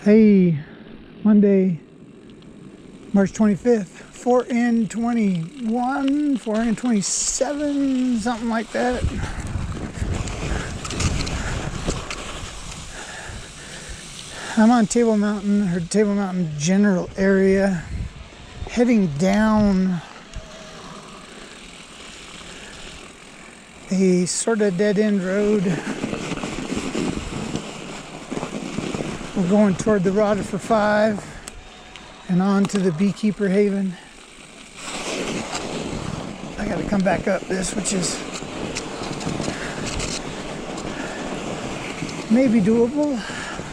Hey, Monday, March 25th, 4N21, 4N27, something like that. I'm on Table Mountain, or Table Mountain general area, heading down a sort of dead-end road. We're going toward the Rutherford 5 and on to the Beekeeper Haven. I got to come back up this, which is maybe doable.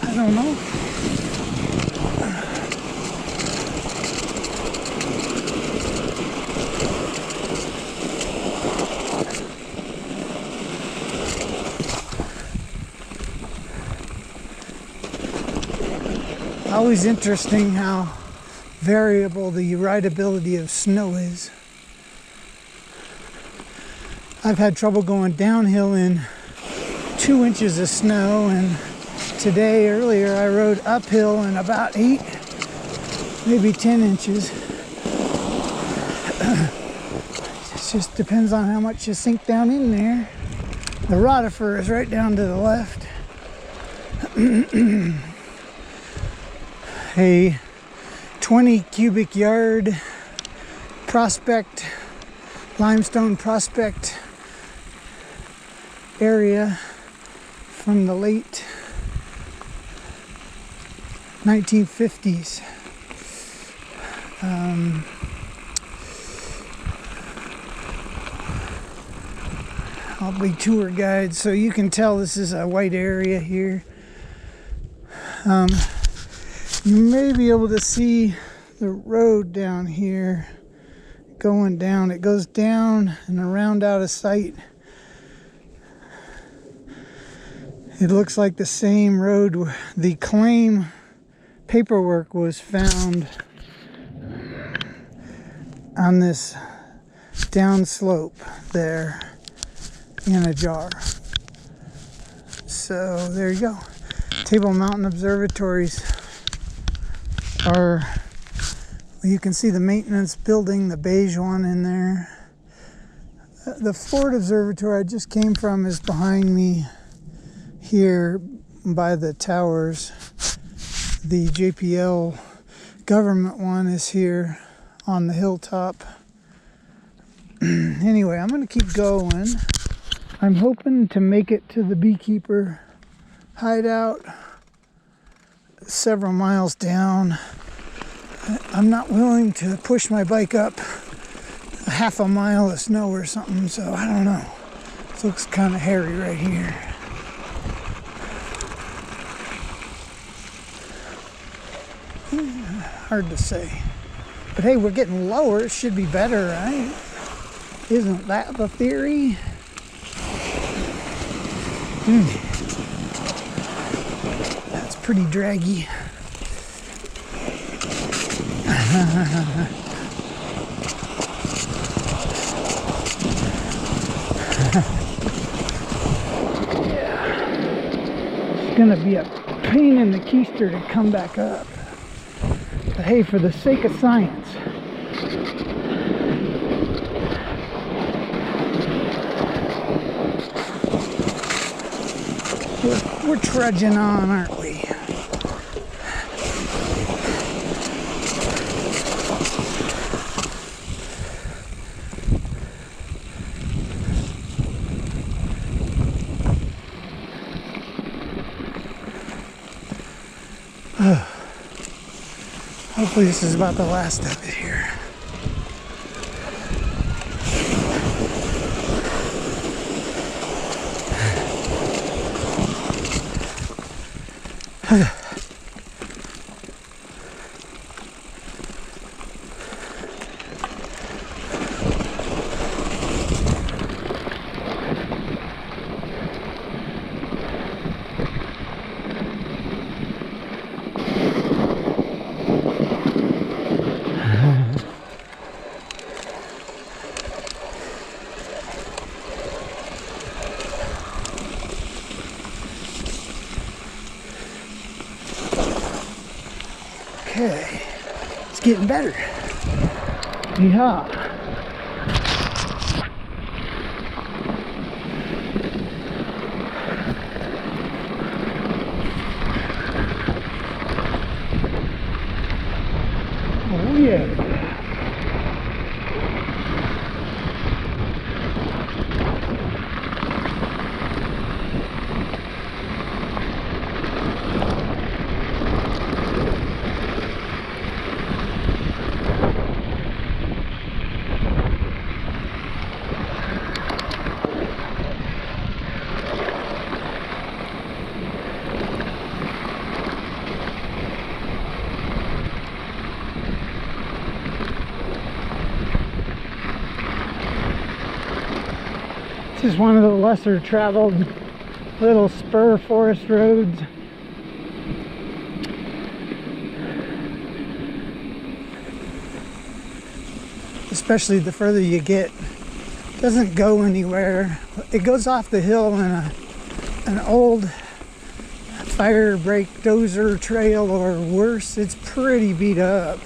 I don't know. Always interesting how variable the rideability of snow is. I've had trouble going downhill in 2 inches of snow, and today, earlier, I rode uphill in about 8, maybe 10 inches. It just depends on how much you sink down in there. The Rutherford is right down to the left. A 20 cubic yard prospect, limestone prospect area from the late 1950s. I'll be tour guide, so you can tell this is a white area here. You may be able to see the road down here going down. It goes down and around out of sight. It looks like the same road where the claim paperwork was found on this downslope there in a jar. So there you go. Table Mountain observatories are, you can see the maintenance building, the beige one in there. The Florida observatory I just came from is behind me here by the towers. The JPL government one is here on the hilltop. Anyway, I'm going to keep going. I'm hoping to make it to the beekeeper hideout several miles down. I'm not willing to push my bike up a half a mile of snow or something, so I don't know. It looks kind of hairy right here. Hard to say. But hey, we're getting lower. It should be better, right? Isn't that the theory? That's pretty draggy. Yeah. It's gonna be a pain in the keister to come back up. But hey, for the sake of science, we're trudging on, aren't we? Hopefully this is about the last of it here. Okay, it's getting better. Yeah. Oh yeah. This is one of the lesser traveled little spur forest roads. Especially the further you get. It doesn't go anywhere. It goes off the hill in an old fire break dozer trail, or worse. It's pretty beat up.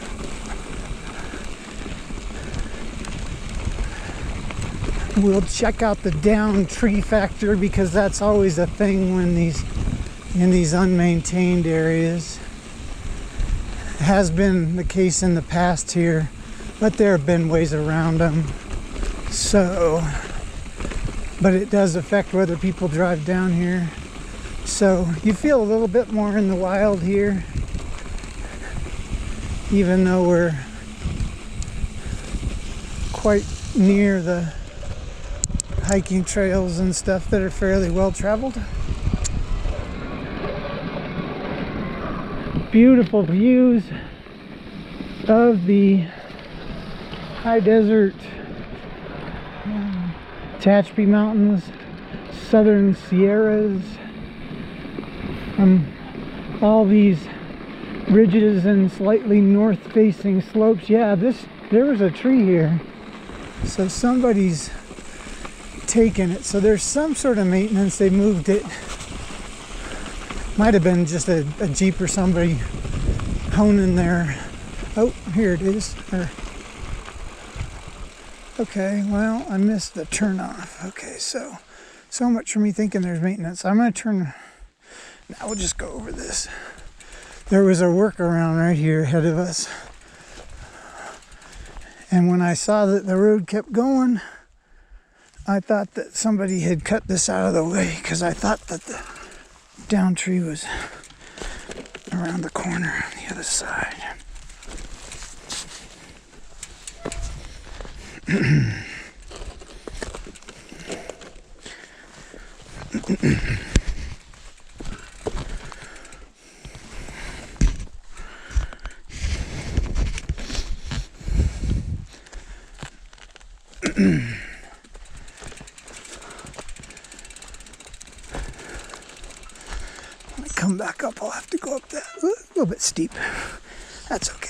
We'll check out the down tree factor, because that's always a thing when in these unmaintained areas. It has been the case in the past here, but there have been ways around them. So, but it does affect whether people drive down here. So you feel a little bit more in the wild here, even though we're quite near the hiking trails and stuff that are fairly well traveled. Beautiful views of the high desert, Tehachapi Mountains, southern Sierras, all these ridges and slightly north-facing slopes. Yeah, there was a tree here, so somebody's taken it. So there's some sort of maintenance. They moved it. Might have been just a Jeep or somebody honing there. Oh, here it is. Okay, well, I missed the turn off. Okay, so much for me thinking there's maintenance. I'm going to turn. Now we'll just go over this. There was a workaround right here ahead of us. And when I saw that the road kept going, I thought that somebody had cut this out of the way, because I thought that the down tree was around the corner on the other side. When I come back up, I'll have to go up that a little bit steep. That's okay.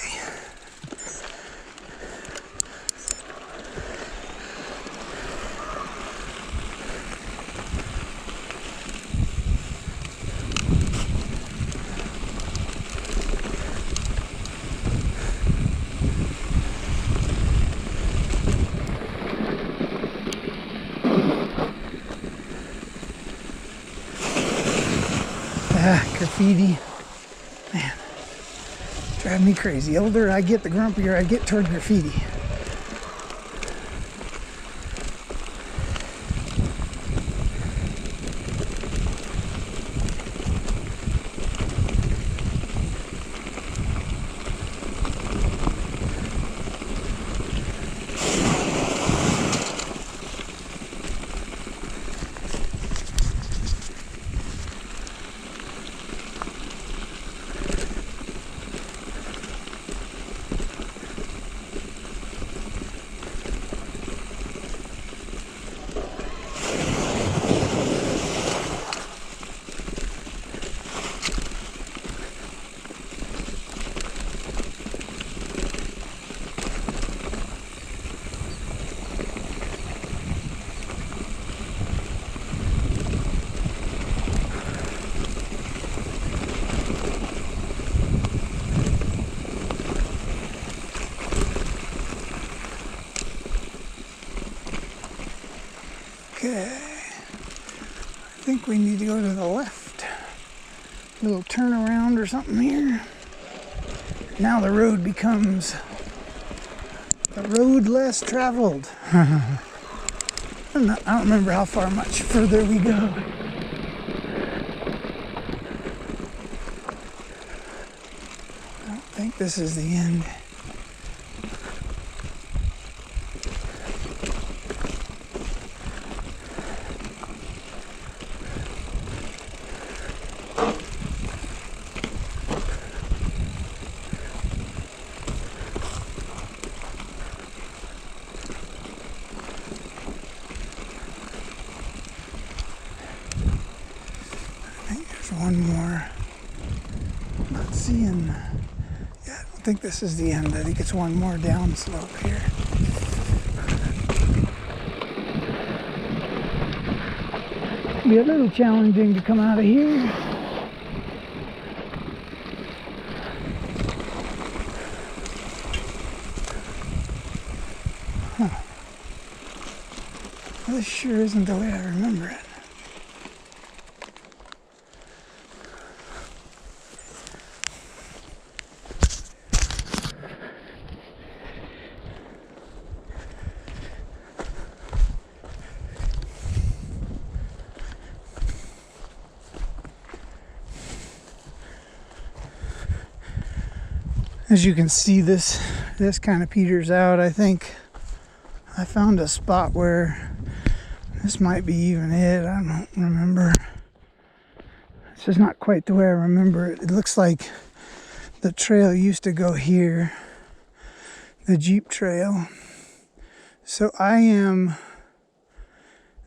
Graffiti, man, drive me crazy. The older I get, the grumpier I get toward graffiti. think we need to go to the left. A little turnaround or something here. Now the road becomes the road less traveled. I don't remember how far much further we go. I don't think this is the end. One more. I'm not seeing. Yeah, I don't think this is the end. I think it's one more down slope here. Be a little challenging to come out of here. Huh. Well, this sure isn't the way I remember it. As you can see, this kind of peters out. I think I found a spot where this might be even it. I don't remember. This is not quite the way I remember it. It looks like the trail used to go here, the Jeep trail. So I am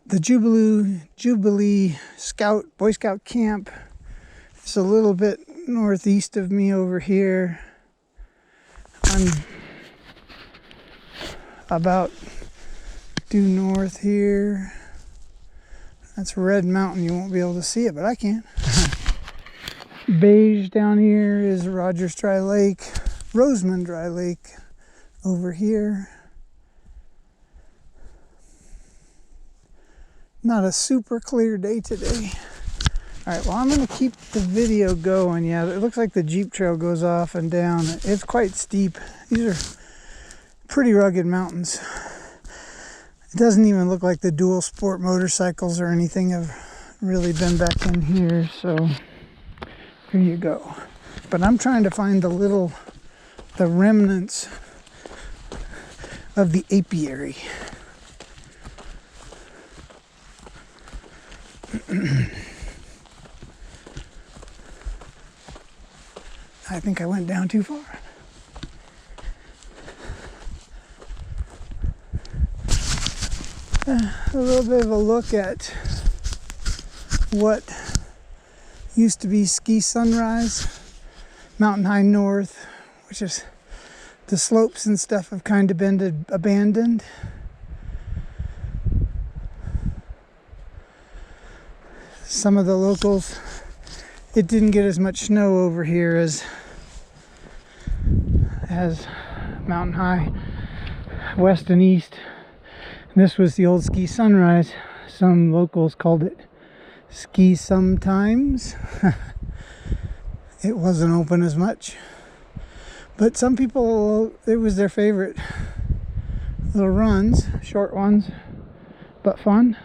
the Jubilee Scout, Boy Scout camp. It's a little bit northeast of me over here. I'm about due north here. That's Red Mountain. You won't be able to see it, but I can. Beige down here is Rogers Dry Lake. Roseman Dry Lake over here. Not a super clear day today. Alright, well, I'm going to keep the video going. Yeah, it looks like the Jeep trail goes off and down. It's quite steep. These are pretty rugged mountains. It doesn't even look like the dual sport motorcycles or anything have really been back in here. So, here you go. But I'm trying to find the remnants of the apiary. I think I went down too far. A little bit of a look at what used to be Ski Sunrise, Mountain High North, which is the slopes and stuff have kind of been abandoned. Some of the locals, it didn't get as much snow over here as Mountain High, west and east. And this was the old Ski Sunrise. Some locals called it Ski Sometimes. It wasn't open as much. But some people, it was their favorite little runs, short ones, but fun.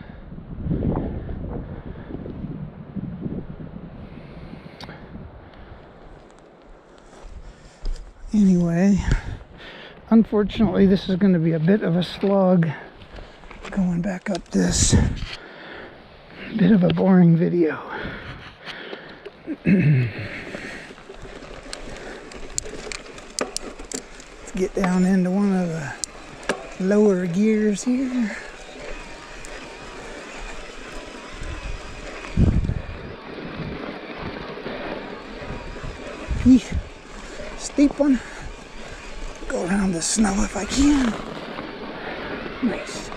Anyway, unfortunately, this is going to be a bit of a slog going back up this. Bit of a boring video. Let's get down into one of the lower gears here. Steep one. Go around the snow if I can. Nice.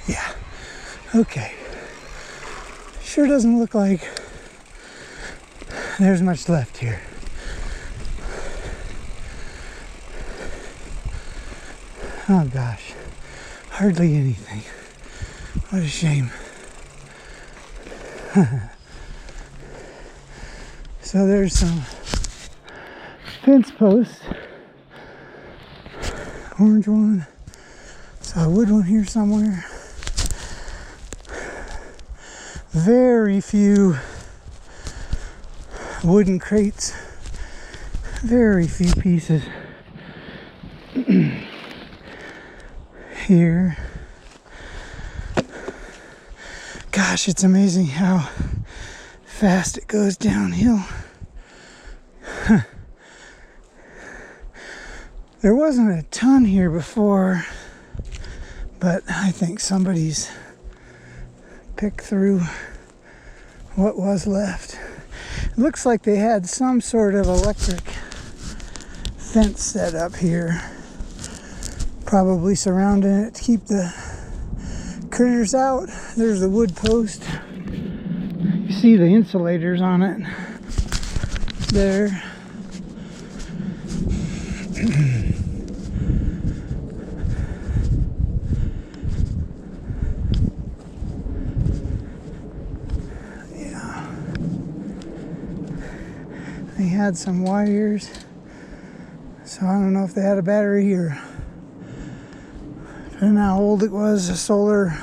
Yeah. Okay. Sure doesn't look like there's much left here. Oh gosh. Hardly anything. What a shame. So there's some fence posts. Orange one. Saw a wood one here somewhere. Very few wooden crates. Very few pieces here. Gosh, it's amazing how fast it goes downhill. There wasn't a ton here before, but I think somebody's picked through what was left. It looks like they had some sort of electric fence set up here, probably surrounding it to keep the critters out. There's the wood post. You see the insulators on it there. They had some wires, so I don't know if they had a battery or I don't know how old it was, a solar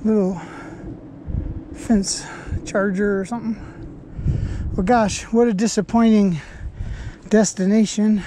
little fence charger or something. Well, gosh, what a disappointing destination.